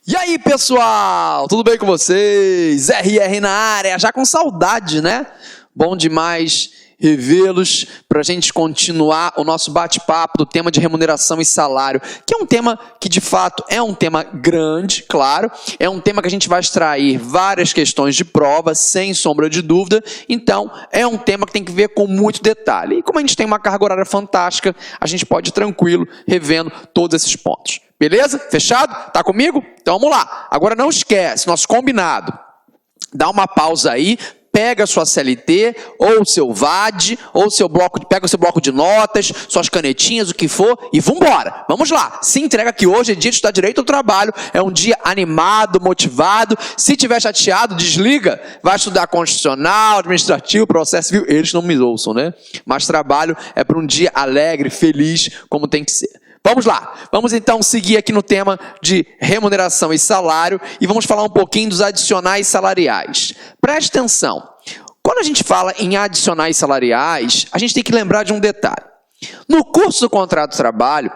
E aí, pessoal, tudo bem com vocês? RR na área, já com saudade, né? Bom demais revê-los para a gente continuar o nosso bate-papo do tema de remuneração e salário, que é um tema que, de fato, é um tema grande, claro, é um tema que a gente vai extrair várias questões de prova, sem sombra de dúvida, então é um tema que tem que ver com muito detalhe. E como a gente tem uma carga horária fantástica, a gente pode ir tranquilo revendo todos esses pontos. Beleza? Fechado? Tá comigo? Então vamos lá. Agora não esquece, nosso combinado. Dá uma pausa aí, pega a sua CLT, ou o seu VAD, ou seu bloco, pega o seu bloco de notas, suas canetinhas, o que for, e vambora. Vamos lá. Se entrega que hoje é dia de estudar direito ao trabalho, é um dia animado, motivado. Se tiver chateado, desliga. Vai estudar constitucional, administrativo, processo civil. Eles não me ouçam, né? Mas trabalho é para um dia alegre, feliz, como tem que ser. Vamos lá, vamos então seguir aqui no tema de remuneração e salário e vamos falar um pouquinho dos adicionais salariais. Preste atenção, quando a gente fala em adicionais salariais, a gente tem que lembrar de um detalhe. No curso do contrato de trabalho,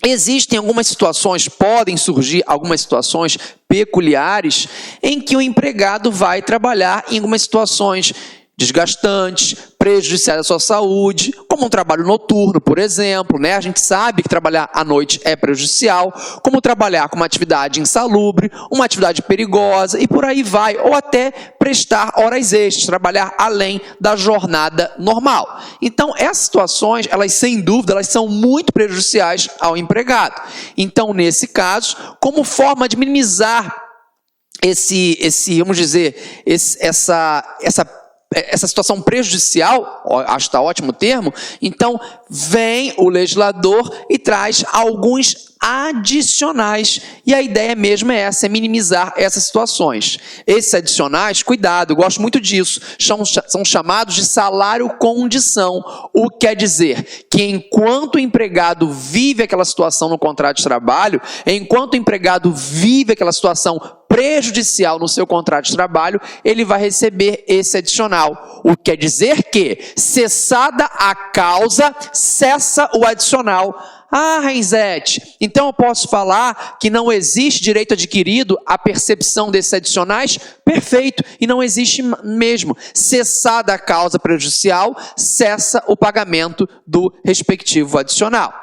existem algumas situações, podem surgir algumas situações peculiares em que o empregado vai trabalhar em algumas situações desgastantes, prejudiciais à sua saúde, como um trabalho noturno, por exemplo, né? A gente sabe que trabalhar à noite é prejudicial, como trabalhar com uma atividade insalubre, uma atividade perigosa e por aí vai, ou até prestar horas extras, trabalhar além da jornada normal. Então, essas situações, elas sem dúvida, elas são muito prejudiciais ao empregado. Então, nesse caso, como forma de minimizar vamos dizer, essa situação prejudicial, acho que está ótimo o termo, então vem o legislador e traz alguns adicionais, e a ideia mesmo é essa, é minimizar essas situações. Esses adicionais, cuidado, eu gosto muito disso, são chamados de salário-condição, o que quer dizer que enquanto o empregado vive aquela situação no contrato de trabalho, enquanto o empregado vive aquela situação prejudicial no seu contrato de trabalho, ele vai receber esse adicional. O que quer dizer que, cessada a causa, cessa o adicional. Ah, Renzete, então eu posso falar que não existe direito adquirido à percepção desses adicionais? Perfeito, e não existe mesmo. Cessada a causa prejudicial, cessa o pagamento do respectivo adicional.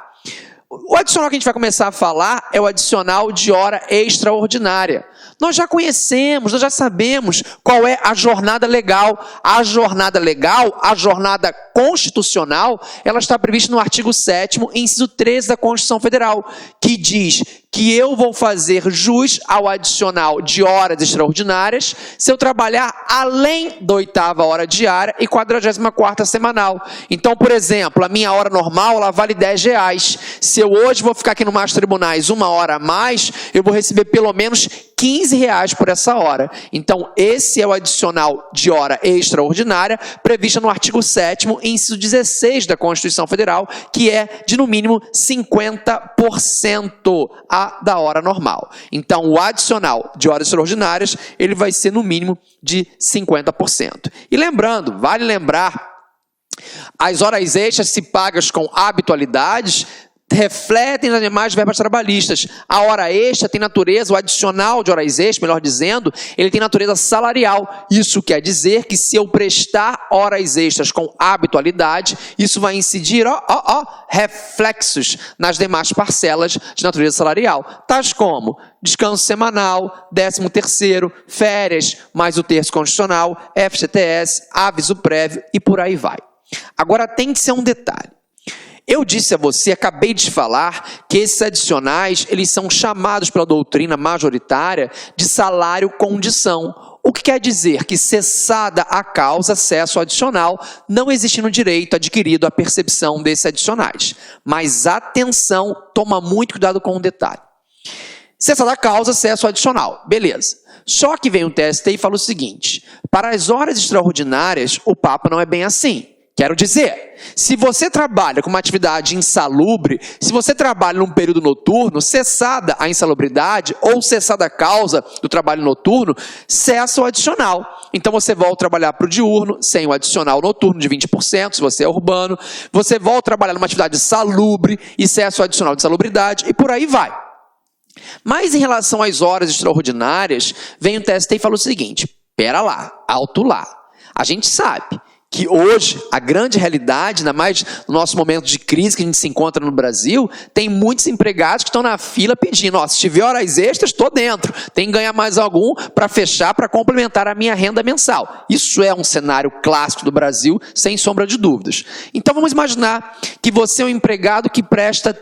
O adicional que a gente vai começar a falar é o adicional de hora extraordinária. Nós já conhecemos, nós já sabemos qual é a jornada legal. A jornada legal, a jornada constitucional, ela está prevista no artigo 7º, inciso 13 da Constituição Federal, que diz que eu vou fazer jus ao adicional de horas extraordinárias se eu trabalhar além da 8ª hora diária e 44ª semanal. Então, por exemplo, a minha hora normal, ela vale R$10. Se eu hoje vou ficar aqui no Mastro Tribunais 1 hora a mais, eu vou receber pelo menos R$15 por essa hora. Então, esse é o adicional de hora extraordinária previsto no artigo 7º, inciso 16 da Constituição Federal, que é de no mínimo 50% da hora normal. Então, o adicional de horas extraordinárias, ele vai ser no mínimo de 50%. E lembrando, vale lembrar, as horas extras, se pagas com habitualidades, refletem as demais verbas trabalhistas. A hora extra tem natureza, o adicional de horas extras, melhor dizendo, ele tem natureza salarial. Isso quer dizer que se eu prestar horas extras com habitualidade, isso vai incidir, reflexos nas demais parcelas de natureza salarial, tais como descanso semanal, 13º, férias, mais o terço constitucional, FGTS, aviso prévio e por aí vai. Agora tem que ser um detalhe. Eu disse a você, acabei de falar, que esses adicionais, eles são chamados pela doutrina majoritária de salário-condição. O que quer dizer que, cessada a causa, cessa o adicional, não existindo direito adquirido à percepção desses adicionais. Mas atenção, toma muito cuidado com um detalhe. Cessada a causa, cessa o adicional. Beleza. Só que vem o TST e fala o seguinte, para as horas extraordinárias, o papo não é bem assim. Quero dizer, se você trabalha com uma atividade insalubre, se você trabalha num período noturno, cessada a insalubridade ou cessada a causa do trabalho noturno, cessa o adicional. Então você volta a trabalhar para o diurno, sem o adicional noturno de 20%, se você é urbano. Você volta a trabalhar numa atividade salubre e cessa o adicional de salubridade e por aí vai. Mas em relação às horas extraordinárias, vem o TST e fala o seguinte, pera lá, alto lá. A gente sabe que hoje, a grande realidade, ainda mais no nosso momento de crise que a gente se encontra no Brasil, tem muitos empregados que estão na fila pedindo, se tiver horas extras, estou dentro, tem que ganhar mais algum para fechar, para complementar a minha renda mensal. Isso é um cenário clássico do Brasil, sem sombra de dúvidas. Então vamos imaginar que você é um empregado que presta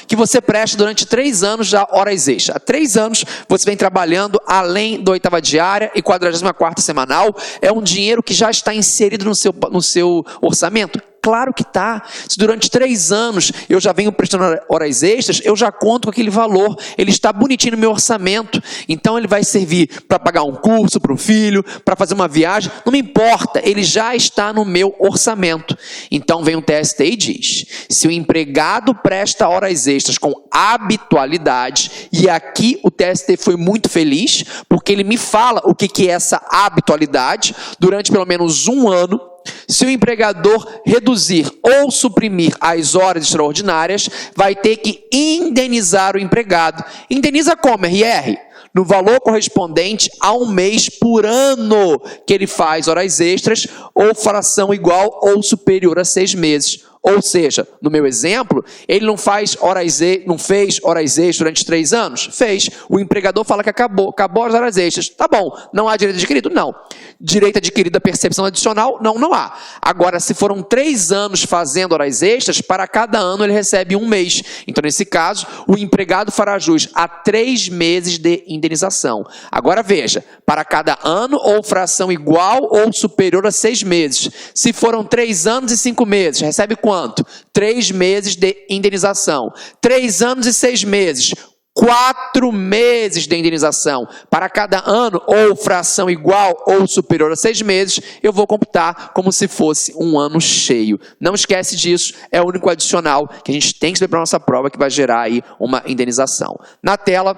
que você presta durante 3 anos já horas extras. Há 3 anos você vem trabalhando além da 8ª diária e 44ª semanal. É um dinheiro que já está inserido no seu orçamento? Claro que está. Se durante 3 anos eu já venho prestando horas extras, eu já conto com aquele valor. Ele está bonitinho no meu orçamento. Então ele vai servir para pagar um curso para um filho, para fazer uma viagem. Não me importa, ele já está no meu orçamento. Então vem o TST e diz, se o empregado presta horas extras com habitualidade, e aqui o TST foi muito feliz, porque ele me fala o que é essa habitualidade, durante pelo menos 1 ano, se o empregador reduzir ou suprimir as horas extraordinárias, vai ter que indenizar o empregado. Indeniza como, RR? No valor correspondente a 1 mês por ano que ele faz horas extras, ou fração igual ou superior a 6 meses. Ou seja, no meu exemplo, ele não fez horas extras durante 3 anos? Fez. O empregador fala que acabou as horas extras. Tá bom, não há direito adquirido? Não. Direito adquirido à percepção adicional? Não, não há. Agora, se foram 3 anos fazendo horas extras, para cada ano ele recebe 1 mês. Então, nesse caso, o empregado fará jus a 3 meses de indenização. Agora veja, para cada ano ou fração igual ou superior a 6 meses. Se foram 3 anos e 5 meses, recebe quanto? 3 meses de indenização. 3 anos e 6 meses, 4 meses de indenização. Para cada ano ou fração igual ou superior a 6 meses, eu vou computar como se fosse um ano cheio. Não esquece disso, é o único adicional que a gente tem que saber para a nossa prova que vai gerar aí uma indenização. Na tela,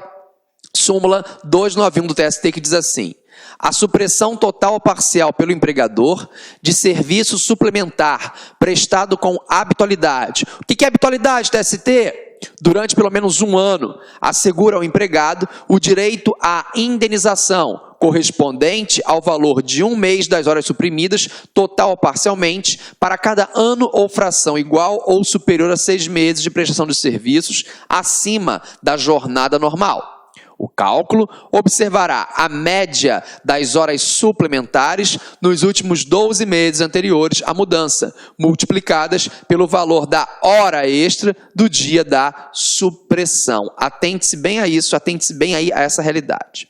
súmula 291 do TST que diz assim: a supressão total ou parcial pelo empregador de serviço suplementar prestado com habitualidade. O que é habitualidade, TST? Durante pelo menos 1 ano, assegura ao empregado o direito à indenização correspondente ao valor de 1 mês das horas suprimidas, total ou parcialmente, para cada ano ou fração igual ou superior a 6 meses de prestação de serviços acima da jornada normal. O cálculo observará a média das horas suplementares nos últimos 12 meses anteriores à mudança, multiplicadas pelo valor da hora extra do dia da supressão. Atente-se bem a isso, atente-se bem aí a essa realidade.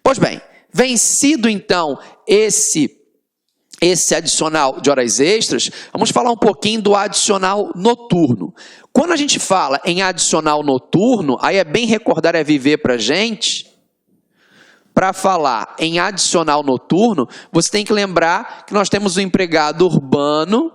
Pois bem, vencido então esse adicional de horas extras, vamos falar um pouquinho do adicional noturno. Quando a gente fala em adicional noturno, aí é bem recordar, é viver para a gente. Para falar em adicional noturno, você tem que lembrar que nós temos o empregado urbano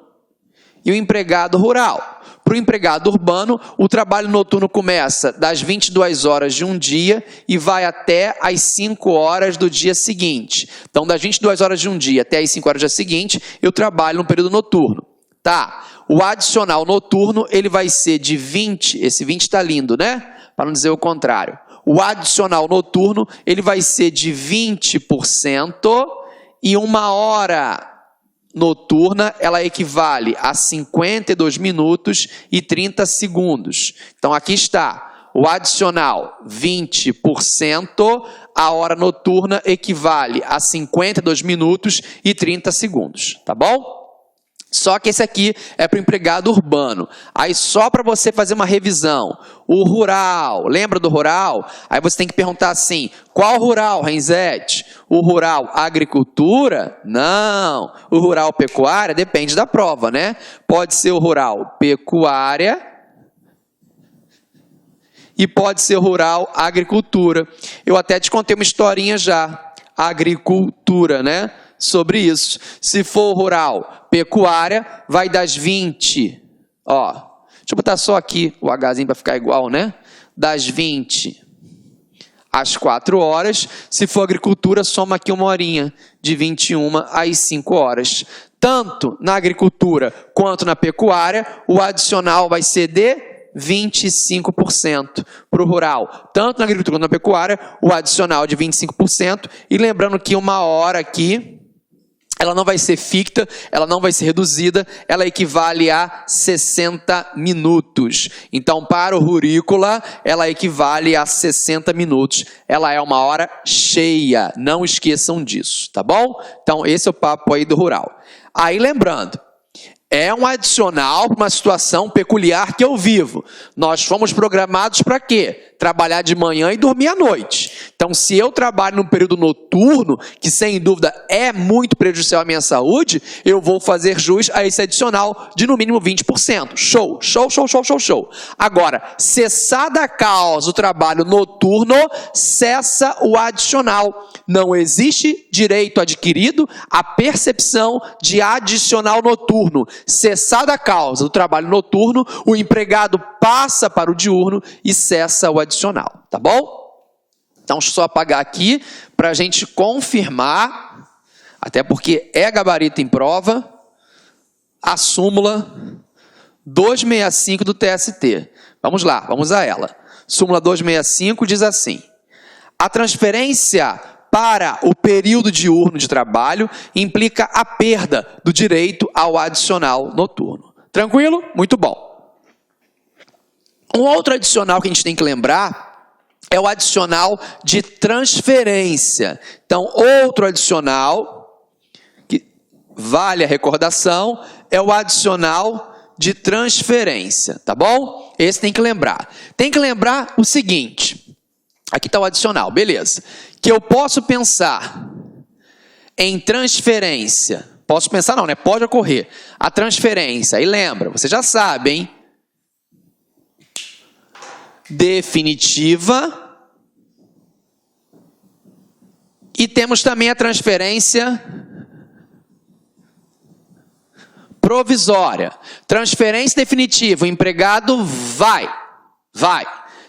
e o empregado rural. Para o empregado urbano, o trabalho noturno começa das 22 horas de um dia e vai até as 5 horas do dia seguinte. Então, das 22 horas de um dia até as 5 horas do dia seguinte, eu trabalho no período noturno. Tá? O adicional noturno, ele vai ser de 20, esse 20 está lindo, né? Para não dizer o contrário. O adicional noturno, ele vai ser de 20% e 1 hora noturna, ela equivale a 52 minutos e 30 segundos. Então, aqui está, o adicional 20%, a hora noturna equivale a 52 minutos e 30 segundos, tá bom? Só que esse aqui é para o empregado urbano. Aí só para você fazer uma revisão. O rural, lembra do rural? Aí você tem que perguntar assim, qual rural, Renzete? O rural agricultura? Não. O rural pecuária? Depende da prova, né? Pode ser o rural pecuária e pode ser o rural agricultura. Eu até te contei uma historinha já. Agricultura, né? Sobre isso. Se for rural pecuária, vai das 20, ó, deixa eu botar só aqui o Hzinho para ficar igual, né? Das 20 às 4 horas. Se for agricultura, soma aqui 1 horinha, de 21 às 5 horas. Tanto na agricultura quanto na pecuária, o adicional vai ser de 25% para o rural. Tanto na agricultura quanto na pecuária, o adicional de 25%. E lembrando que uma hora aqui, ela não vai ser ficta, ela não vai ser reduzida, ela equivale a 60 minutos. Então, para o rurícola, ela equivale a 60 minutos. Ela é uma hora cheia, não esqueçam disso, tá bom? Então, esse é o papo aí do rural. Aí, lembrando, é um adicional para uma situação peculiar que eu vivo. Nós fomos programados para quê? Trabalhar de manhã e dormir à noite. Então, se eu trabalho no período noturno, que sem dúvida é muito prejudicial à minha saúde, eu vou fazer jus a esse adicional de no mínimo 20%. Show, show, show, show, show, show. Agora, cessada a causa o trabalho noturno, cessa o adicional. Não existe direito adquirido à percepção de adicional noturno. Cessada a causa do trabalho noturno, o empregado passa para o diurno e cessa o adicional, tá bom? Então, deixa eu só apagar aqui para a gente confirmar, até porque é gabarito em prova, a súmula 265 do TST. Vamos lá, vamos a ela. Súmula 265 diz assim: a transferência para o período diurno de trabalho implica a perda do direito ao adicional noturno. Tranquilo? Muito bom. Um outro adicional que a gente tem que lembrar é o adicional de transferência. Então, outro adicional que vale a recordação é o adicional de transferência, tá bom? Esse tem que lembrar. Tem que lembrar o seguinte, aqui está o adicional, beleza. Que eu posso pensar em transferência, posso pensar não, né? Pode ocorrer a transferência, e lembra, você já sabe, hein? Definitiva, e temos também a transferência provisória. Transferência definitiva, o empregado vai.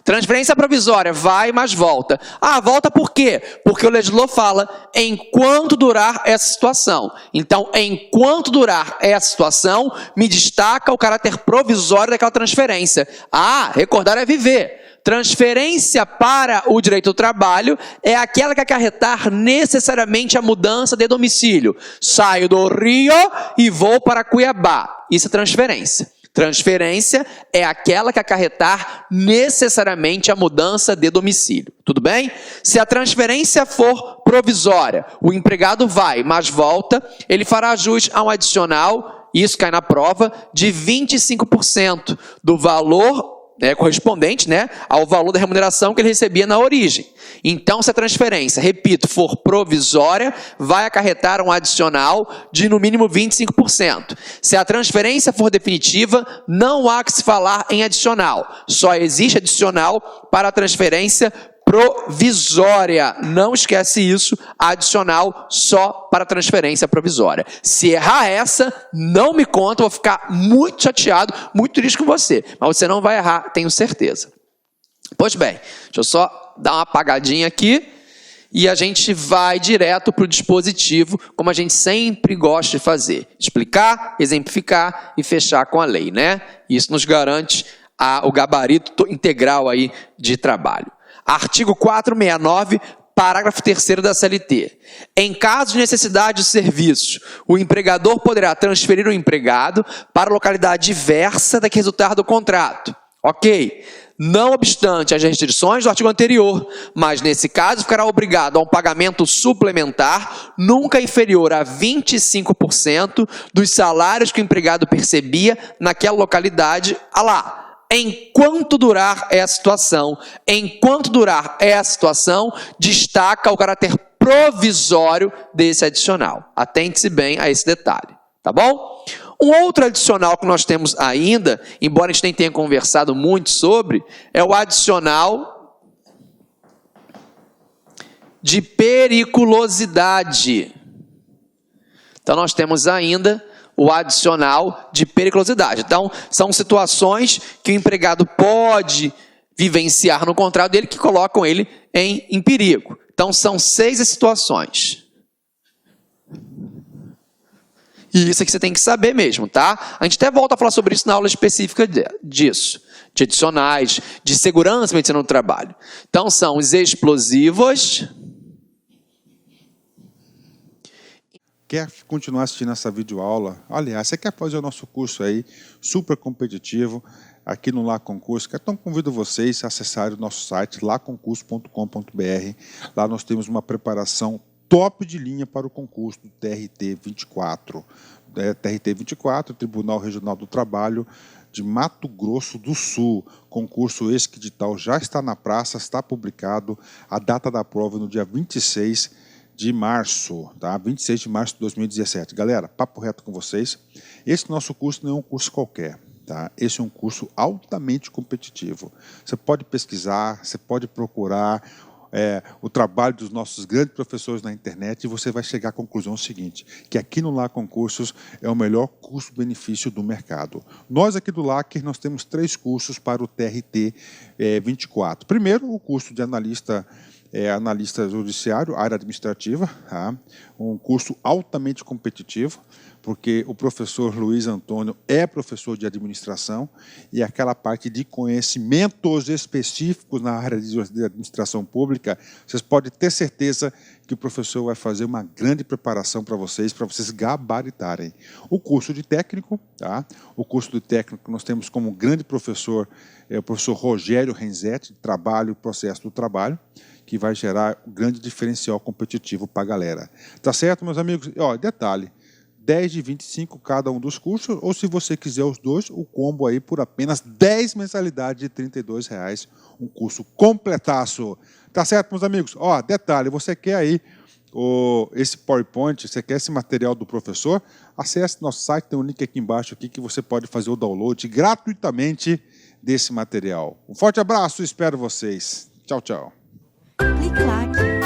Transferência provisória, vai, mas volta. Ah, volta por quê? Porque o legislador fala enquanto durar essa situação. Então, enquanto durar essa situação, me destaca o caráter provisório daquela transferência. Ah, recordar é viver. Transferência para o direito do trabalho é aquela que acarretar necessariamente a mudança de domicílio. Saio do Rio e vou para Cuiabá. Isso é transferência. Transferência é aquela que acarretar necessariamente a mudança de domicílio. Tudo bem? Se a transferência for provisória, o empregado vai, mas volta, ele fará jus a um adicional, isso cai na prova, de 25% do valor correspondente, ao valor da remuneração que ele recebia na origem. Então, se a transferência, repito, for provisória, vai acarretar um adicional de no mínimo 25%. Se a transferência for definitiva, não há que se falar em adicional. Só existe adicional para a transferência provisória. Não esquece isso, adicional só para transferência provisória. Se errar essa, não me conta, eu vou ficar muito chateado, muito triste com você. Mas você não vai errar, tenho certeza. Pois bem, deixa eu só dar uma apagadinha aqui e a gente vai direto para o dispositivo, como a gente sempre gosta de fazer. Explicar, exemplificar e fechar com a lei, Isso nos garante o gabarito integral aí de trabalho. Artigo 469, parágrafo 3º da CLT. Em caso de necessidade de serviço, o empregador poderá transferir o empregado para localidade diversa da que resultar do contrato. Ok? Não obstante as restrições do artigo anterior, mas nesse caso ficará obrigado a um pagamento suplementar nunca inferior a 25% dos salários que o empregado percebia naquela localidade, enquanto durar essa situação. Enquanto durar essa situação, destaca o caráter provisório desse adicional. Atente-se bem a esse detalhe, tá bom? Um outro adicional que nós temos ainda, embora a gente nem tenha conversado muito sobre, é o adicional de periculosidade. Então, nós temos ainda o adicional de periculosidade. Então, são situações que o empregado pode vivenciar no contrato dele que colocam ele em perigo. Então, são 6 as situações. E isso aqui você tem que saber mesmo, tá? A gente até volta a falar sobre isso na aula específica de adicionais, de segurança e medicina do trabalho. Então, são os explosivos. Quer continuar assistindo essa videoaula? Aliás, você quer fazer o nosso curso aí, super competitivo, aqui no Lá Concurso? Então, convido vocês a acessarem o nosso site, laconcurso.com.br. Lá nós temos uma preparação top de linha para o concurso do TRT 24. TRT 24, Tribunal Regional do Trabalho de Mato Grosso do Sul. Concurso esse que edital já está na praça, está publicado. A data da prova é no dia 26 de março, tá? 26 de março de 2017. Galera, papo reto com vocês. Esse nosso curso não é um curso qualquer, tá? Esse é um curso altamente competitivo. Você pode pesquisar, você pode procurar o trabalho dos nossos grandes professores na internet e você vai chegar à conclusão seguinte, que aqui no Lá Concursos é o melhor custo-benefício do mercado. Nós aqui do LAC, nós temos 3 cursos para o TRT 24. Primeiro, o curso de analista judiciário, área administrativa, tá? Um curso altamente competitivo, porque o professor Luiz Antônio é professor de administração e aquela parte de conhecimentos específicos na área de administração pública, vocês podem ter certeza que o professor vai fazer uma grande preparação para vocês gabaritarem. O curso de técnico, tá? O curso de técnico nós temos como grande professor o professor Rogério Renzetti, de Trabalho e Processo do Trabalho, que vai gerar um grande diferencial competitivo para a galera. Tá certo, meus amigos? Ó, detalhe, 10 de 25 cada um dos cursos, ou se você quiser os dois, o combo aí por apenas 10 mensalidades de R$ 32,00, um curso completaço. Tá certo, meus amigos? Ó, detalhe, você quer aí esse PowerPoint, você quer esse material do professor? Acesse nosso site, tem um link aqui embaixo aqui que você pode fazer o download gratuitamente desse material. Um forte abraço, espero vocês. Tchau, tchau. Clique lá.